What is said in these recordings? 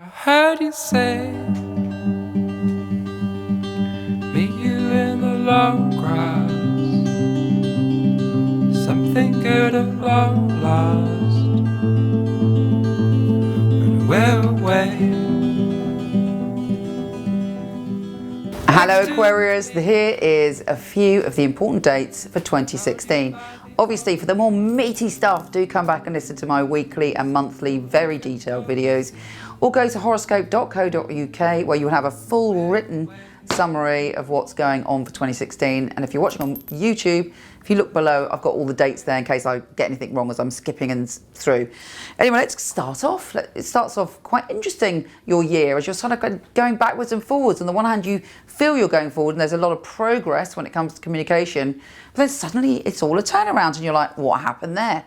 I heard you say, meet you in the long grass, something good at long last, and we're away. Hello Aquarius, here is a few of the important dates for 2016. Obviously, for the more meaty stuff, do come back and listen to my weekly and monthly very detailed videos, or go to horoscope.co.uk where you will have a full written summary of what's going on for 2016. And if you're watching on YouTube, if you look below, I've got all the dates there in case I get anything wrong as I'm skipping and through. Anyway, let's start off. It starts off quite interesting, your year, as you're sort of going backwards and forwards. On the one hand, you feel you're going forward and there's a lot of progress when it comes to communication, but then suddenly it's all a turnaround and you're like, what happened there?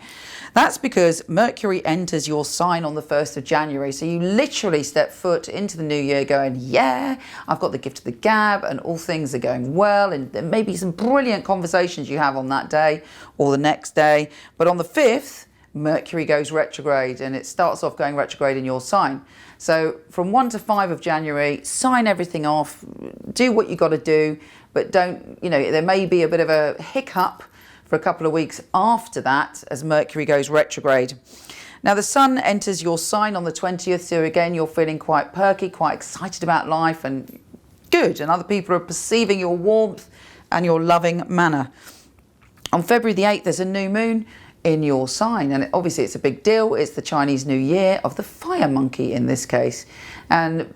That's because Mercury enters your sign on the 1st of January. So you literally step foot into the new year going, yeah, I've got the gift of the gab and all things are going well. And there may be some brilliant conversations you have on that day or the next day. But on the 5th, Mercury goes retrograde and it starts off going retrograde in your sign. So from 1 to 5 of January, sign everything off, do what you got to do, but don't, there may be a bit of a hiccup for a couple of weeks after that as Mercury goes retrograde. Now the Sun enters your sign on the 20th, so again you're feeling quite perky, quite excited about life and good, and other people are perceiving your warmth and your loving manner. On February the 8th there's a new moon in your sign, and obviously it's a big deal. It's the Chinese New Year of the fire monkey in this case, and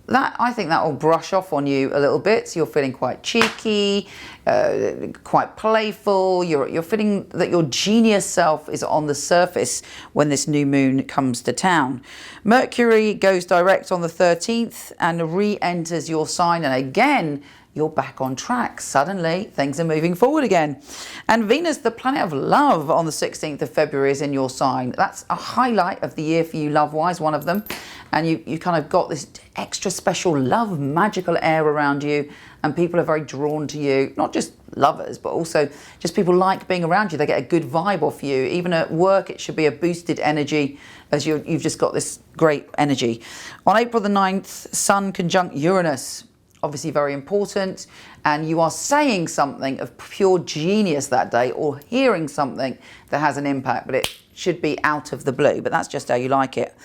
that, I think that will brush off on you a little bit. So you're feeling quite cheeky, quite playful. You're feeling that your genius self is on the surface when this new moon comes to town. Mercury goes direct on the 13th and re-enters your sign, and again you're back on track. Suddenly things are moving forward again. And Venus, the planet of love, on the 16th of February is in your sign. That's a highlight of the year for you love-wise, one of them. And you kind of got this extra special love, magical air around you, and people are very drawn to you. Not just lovers, but also just people like being around you. They get a good vibe off you. Even at work, it should be a boosted energy as you've just got this great energy. On April the 9th, Sun conjunct Uranus. Obviously very important, and you are saying something of pure genius that day or hearing something that has an impact, but it should be out of the blue, but that's just how you like it.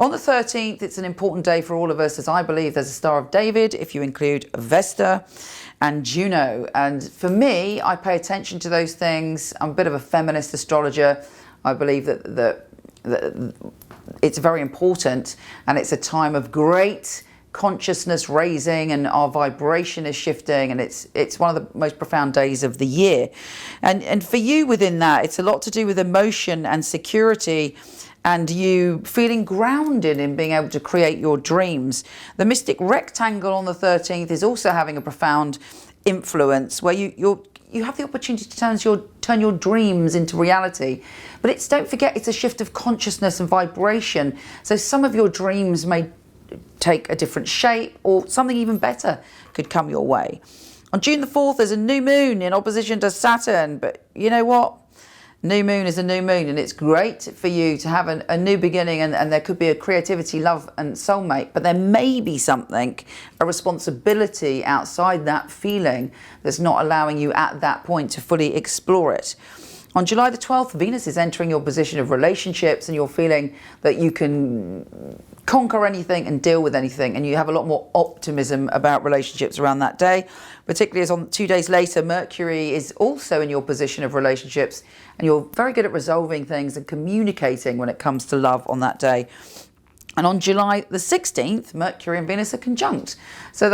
On the 13th, it's an important day for all of us, as I believe there's a Star of David, if you include Vesta and Juno. And for me, I pay attention to those things. I'm a bit of a feminist astrologer. I believe that it's very important, and it's a time of great consciousness raising, and our vibration is shifting, and it's one of the most profound days of the year. And for you within that, it's a lot to do with emotion and security, and you feeling grounded in being able to create your dreams. The mystic rectangle on the 13th is also having a profound influence where you have the opportunity to turn your dreams into reality. But don't forget, it's a shift of consciousness and vibration. So some of your dreams may take a different shape, or something even better could come your way. On June the 4th, there's a new moon in opposition to Saturn, but you know what? New moon is a new moon, and it's great for you to have a new beginning, and there could be a creativity, love and soulmate, but there may be something, a responsibility outside that feeling that's not allowing you at that point to fully explore it. On July the 12th, Venus is entering your position of relationships, and you're feeling that you can conquer anything and deal with anything, and you have a lot more optimism about relationships around that day, particularly as on 2 days later Mercury is also in your position of relationships, and you're very good at resolving things and communicating when it comes to love on that day. And on July the 16th, Mercury and Venus are conjunct. So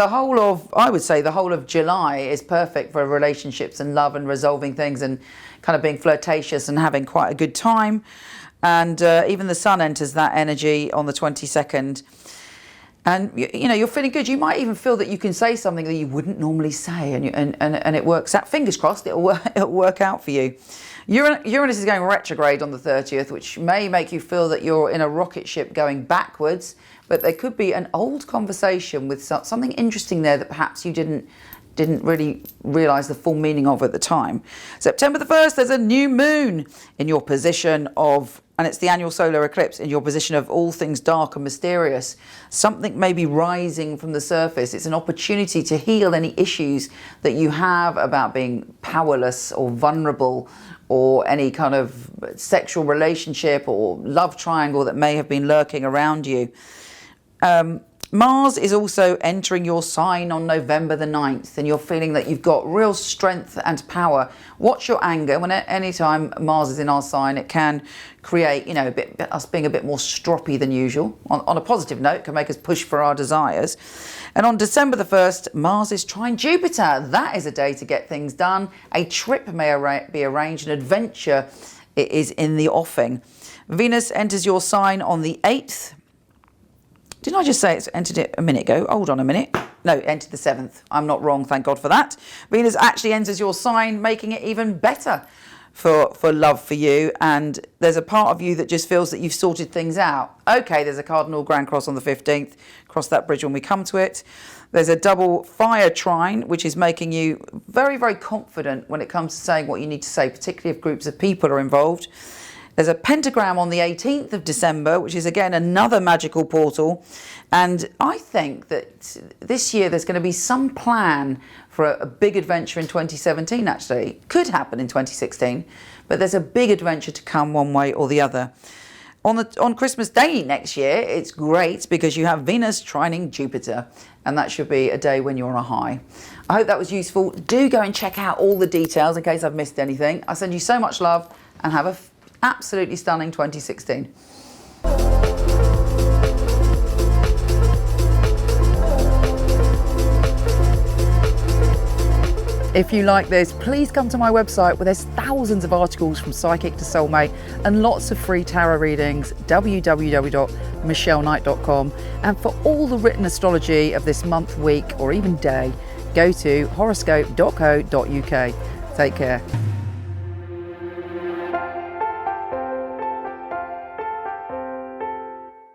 I would say the whole of July is perfect for relationships and love and resolving things and kind of being flirtatious and having quite a good time. And even the Sun enters that energy on the 22nd. And you're feeling good. You might even feel that you can say something that you wouldn't normally say, and it works out. Fingers crossed, it'll work out for you. Uranus is going retrograde on the 30th, which may make you feel that you're in a rocket ship going backwards, but there could be an old conversation with something interesting there that perhaps you didn't really realise the full meaning of at the time. September the 1st, there's a new moon in your position of and it's the annual solar eclipse in your position of all things dark and mysterious. Something may be rising from the surface. It's an opportunity to heal any issues that you have about being powerless or vulnerable, or any kind of sexual relationship or love triangle that may have been lurking around you. Mars is also entering your sign on November the 9th, and you're feeling that you've got real strength and power. Watch your anger. When any time Mars is in our sign, it can create, you know, us being a bit more stroppy than usual. On a positive note, it can make us push for our desires. And on December the 1st, Mars is trine Jupiter. That is a day to get things done. A trip may be arranged, an adventure is in the offing. Venus enters your sign on the 8th. Didn't I just say it's entered it a minute ago? Hold on a minute. No, it entered the 7th. I'm not wrong, thank God for that. Venus actually enters your sign, making it even better for love for you. And there's a part of you that just feels that you've sorted things out. Okay, there's a cardinal grand cross on the 15th. Cross that bridge when we come to it. There's a double fire trine, which is making you very, very confident when it comes to saying what you need to say, particularly if groups of people are involved. There's a pentagram on the 18th of December, which is again another magical portal. And I think that this year there's going to be some plan for a big adventure in 2017, actually. Could happen in 2016, but there's a big adventure to come one way or the other. On Christmas Day next year, it's great because you have Venus trining Jupiter, and that should be a day when you're on a high. I hope that was useful. Do go and check out all the details in case I've missed anything. I send you so much love, and have a absolutely stunning 2016. If you like this, please come to my website where there's thousands of articles from psychic to soulmate and lots of free tarot readings, www.michelleknight.com. And for all the written astrology of this month, week, or even day, go to horoscope.co.uk. Take care.